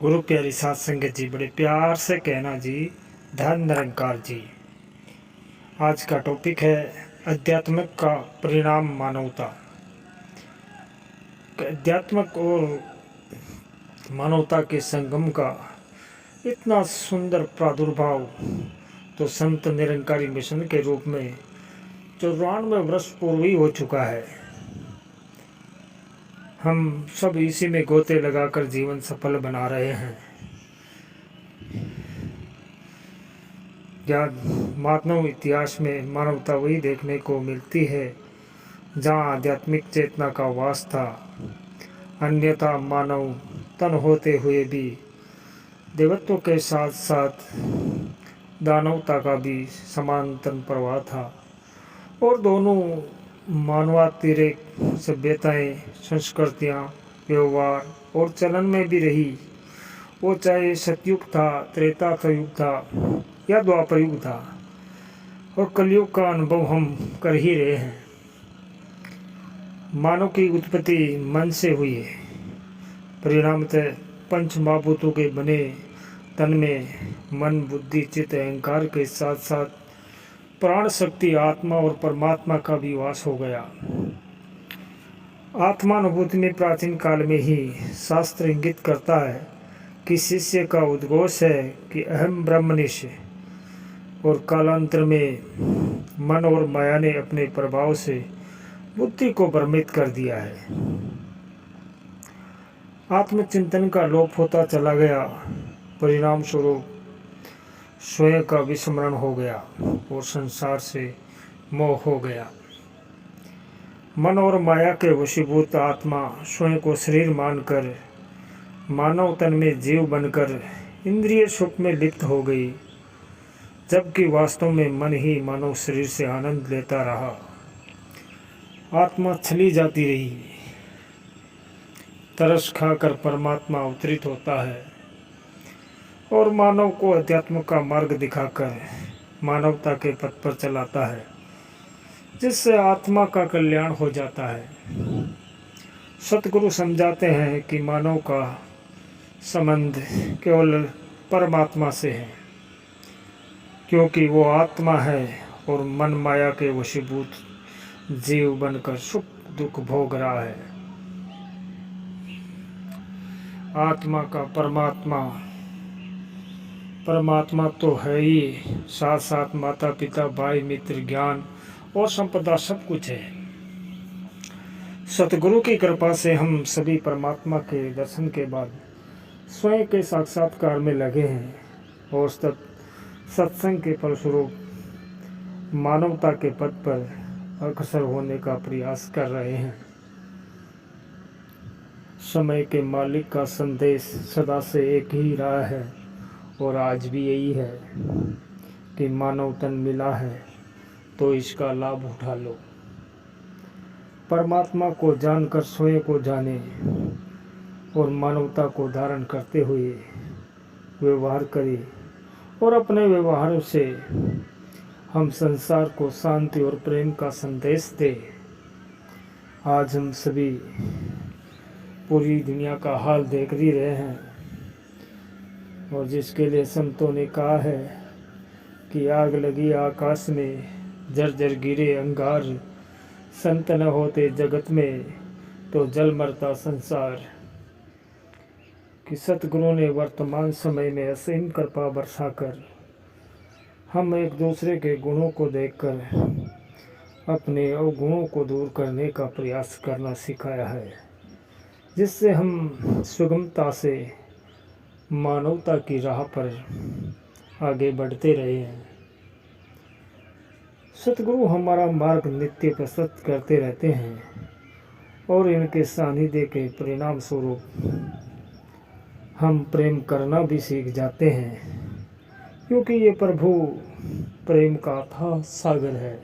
गुरु प्यारी साध संगत जी, बड़े प्यार से कहना जी, धन निरंकार जी। आज का टॉपिक है अध्यात्मिक का परिणाम मानवता। अध्यात्मिक और मानवता के संगम का इतना सुंदर प्रादुर्भाव तो संत निरंकारी मिशन के रूप में 94 वर्ष पूर्व ही हो चुका है। हम सब इसी में गोते लगाकर जीवन सफल बना रहे हैं। या मानव इतिहास में मानवता वही देखने को मिलती है जहाँ आध्यात्मिक चेतना का वास था, अन्यथा मानव तन होते हुए भी देवत्व के साथ साथ दानवता का भी समांतर प्रवाह था और दोनों मानवातिरिक सभ्यताएं, संस्कृतियां, व्यवहार और चलन में भी रही। वो चाहे सतयुग था, त्रेता युग था या द्वापर युग था, और कलयुग का अनुभव हम कर ही रहे हैं। मानव की उत्पत्ति मन से हुई है। परिणामतः पंच महाभूतों के बने तन में मन, बुद्धि, चित्त, अहंकार के साथ साथ प्राण शक्ति, आत्मा और परमात्मा का भी वास हो गया। आत्मानुभूति में प्राचीन काल में ही शास्त्र इंगित करता है कि शिष्य का उद्घोष है कि अहम ब्रह्मनिष्ठ, और कालांतर में मन और माया ने अपने प्रभाव से बुद्धि को भ्रमित कर दिया है। आत्मचिंतन का लोप होता चला गया। परिणाम स्वरूप स्वयं का विस्मरण हो गया और संसार से मोह हो गया। मन और माया के वशीभूत आत्मा स्वयं को शरीर मानकर मानव तन में जीव बनकर इंद्रिय सुख में लिप्त हो गई, जबकि वास्तव में मन ही मानव शरीर से आनंद लेता रहा। आत्मा छली जाती रही। तरस खाकर परमात्मा अवतरित होता है और मानव को अध्यात्म का मार्ग दिखाकर मानवता के पथ पर चलाता है, जिससे आत्मा का कल्याण हो जाता है। सतगुरु समझाते हैं कि मानव का संबंध केवल परमात्मा से है, क्योंकि वो आत्मा है और मन माया के वशीभूत जीव बनकर सुख दुख भोग रहा है। आत्मा का परमात्मा तो है ही, साथ साथ माता पिता, भाई मित्र, ज्ञान और संपदा सब कुछ है। सतगुरु की कृपा से हम सभी परमात्मा के दर्शन के बाद स्वयं के साक्षात्कार में लगे हैं और सत्संग के फलस्वरूप मानवता के पथ पर अग्रसर होने का प्रयास कर रहे हैं। समय के मालिक का संदेश सदा से एक ही रहा है और आज भी यही है कि मानव तन मिला है तो इसका लाभ उठा लो। परमात्मा को जानकर स्वयं को जाने और मानवता को धारण करते हुए व्यवहार करें और अपने व्यवहार से हम संसार को शांति और प्रेम का संदेश दें। आज हम सभी पूरी दुनिया का हाल देख ही रहे हैं, और जिसके लिए संतों ने कहा है कि आग लगी आकाश में, जर्जर गिरे अंगार, संत न होते जगत में तो जल मरता संसार। कि सतगुरु ने वर्तमान समय में असीम कृपा बरसाकर हम एक दूसरे के गुणों को देखकर अपने अवगुणों को दूर करने का प्रयास करना सिखाया है, जिससे हम सुगमता से मानवता की राह पर आगे बढ़ते रहे हैं। सतगुरु हमारा मार्ग नित्य प्रस्तुत करते रहते हैं और इनके सानिध्य के परिणाम स्वरूप हम प्रेम करना भी सीख जाते हैं, क्योंकि ये प्रभु प्रेम का अथाह सागर है।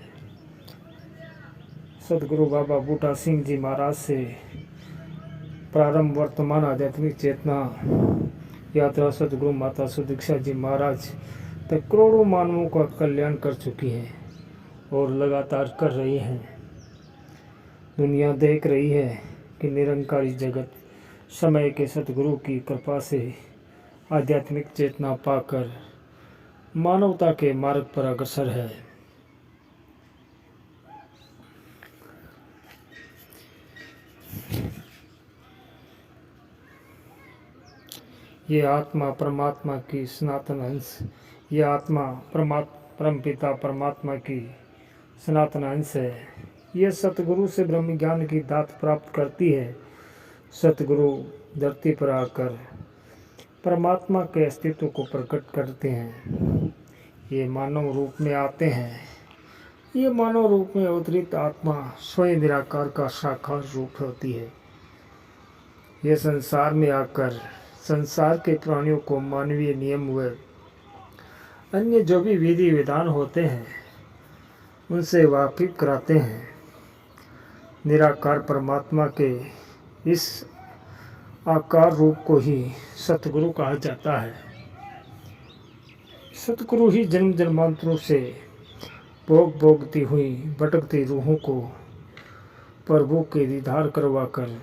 सतगुरु बाबा बूटा सिंह जी महाराज से प्रारंभ वर्तमान आध्यात्मिक चेतना यात्रा सतगुरु माता सुदीक्षा जी महाराज तक करोड़ों मानवों का कल्याण कर चुकी है और लगातार कर रही हैं। दुनिया देख रही है कि निरंकारी जगत समय के सतगुरु की कृपा से आध्यात्मिक चेतना पाकर मानवता के मार्ग पर अग्रसर है। ये आत्मा परमात्मा की सनातन अंश, ये आत्मा परमपिता परमात्मा की सनातन अंश है। ये सतगुरु से ब्रह्म ज्ञान की दात प्राप्त करती है। सतगुरु धरती पर आकर परमात्मा के अस्तित्व को प्रकट करते हैं। ये मानव रूप में आते हैं। ये मानव रूप में अवतरित आत्मा स्वयं निराकार का साकार रूप होती है। ये संसार में आकर संसार के प्राणियों को मानवीय नियम व अन्य जो भी विधि विधान होते हैं उनसे वाकिफ कराते हैं। निराकार परमात्मा के इस आकार रूप को ही सतगुरु कहा जाता है। सतगुरु ही जन्म जन्मांतरों से भोगती हुई भटकती रूहों को प्रभु के दीदार करवाकर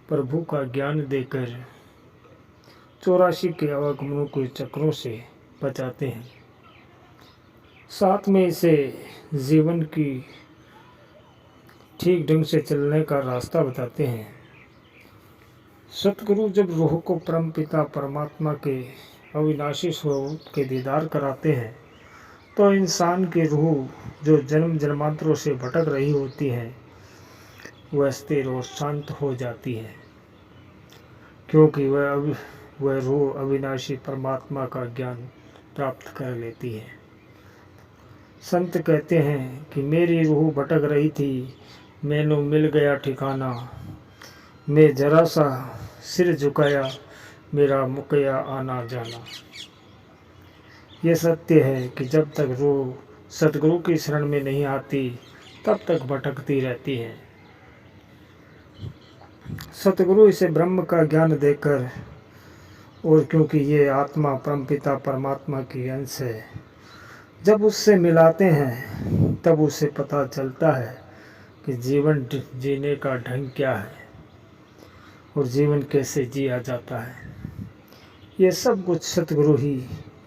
प्रभु का ज्ञान देकर 84 के आवागमनों के चक्रों से बचाते हैं। साथ में इसे जीवन की ठीक ढंग से चलने का रास्ता बताते हैं। सतगुरु जब रूह को परमपिता परमात्मा के अविनाशी स्वरूप के दीदार कराते हैं तो इंसान की रूह जो जन्म जन्मांतरों से भटक रही होती है वह स्थिर और शांत हो जाती है, क्योंकि वह रूह अविनाशी परमात्मा का ज्ञान प्राप्त कर लेती है। संत कहते हैं कि मेरी रूह भटक रही थी, मैनू मिल गया ठिकाना, मैं जरा सा सिर झुकाया, मेरा मुकया आना जाना। ये सत्य है कि जब तक रूह सतगुरु की शरण में नहीं आती तब तक भटकती रहती है। सतगुरु इसे ब्रह्म का ज्ञान देकर, और क्योंकि ये आत्मा परमपिता परमात्मा की अंश है, जब उससे मिलाते हैं तब उसे पता चलता है कि जीवन जीने का ढंग क्या है और जीवन कैसे जिया जाता है। ये सब कुछ सतगुरु ही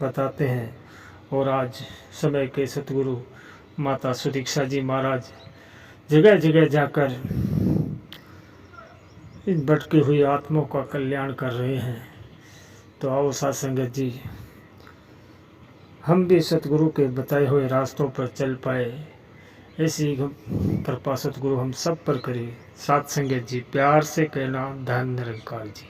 बताते हैं। और आज समय के सतगुरु माता सुदीक्षा जी महाराज जगह जगह जाकर इन भटकी हुई आत्माओं का कल्याण कर रहे हैं। तो आओ साथ संगत जी, हम भी सतगुरु के बताए हुए रास्तों पर चल पाए, ऐसी कृपा सतगुरु हम सब पर करे। साथ संगत जी, प्यार से कहना धन निरंकार जी।